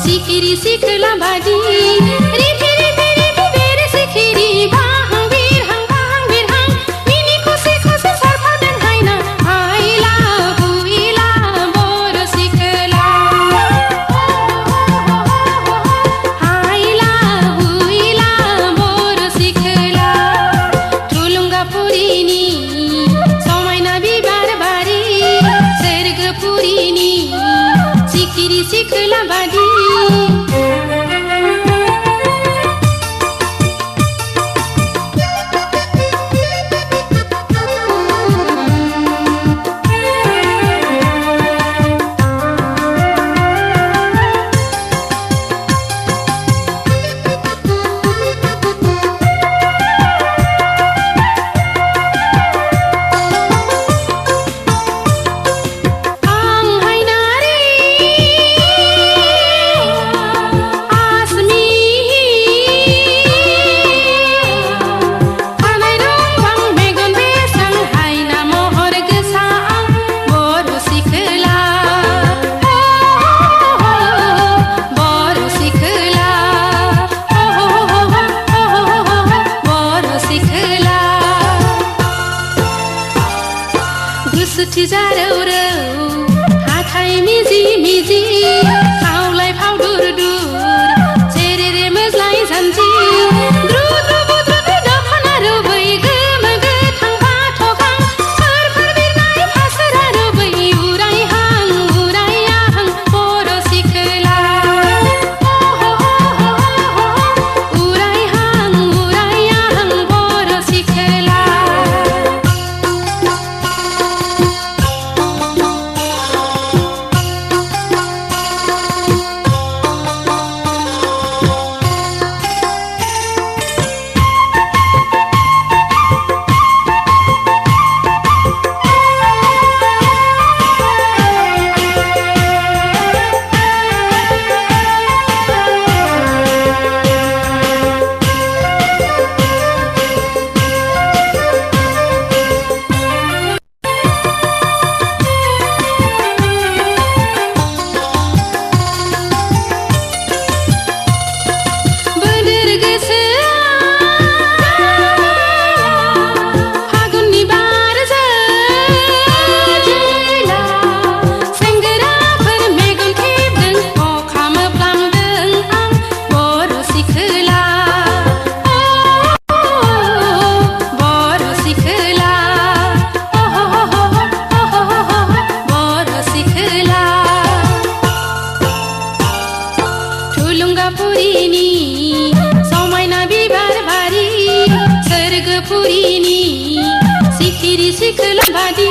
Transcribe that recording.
सिखिरि सिख्ला बादि रिथि रिथि रिथि बेरे सिखिरि बाहां बिरहां मिनि खुसि खुसि सारफादों हायना हायला हुइला बर' सिख्ला हायला हुइला बर' सिख्ला थुलुंगाफुरिनि समायना बिबार बारि सोरगोफुरिनि सिखिरि सिख्ला बादि गुसुथि जारौ रौ हाथाय मिजि मिजि खावलाय फावदुर दुर जेरेरे मोज्लाय जानजि द्रु द्रु बुद्रु दखना रुबै गोमो गोथां बाथ'गां फोर बिरनाय फासोरा रुबै उरायहां बर' सिख्ला उरायहां बर' सिख्ला थुलुंगाफुरिनि समायना बिबार बारि सोरगोफुरिनि सिखिरि सिख्ला बादि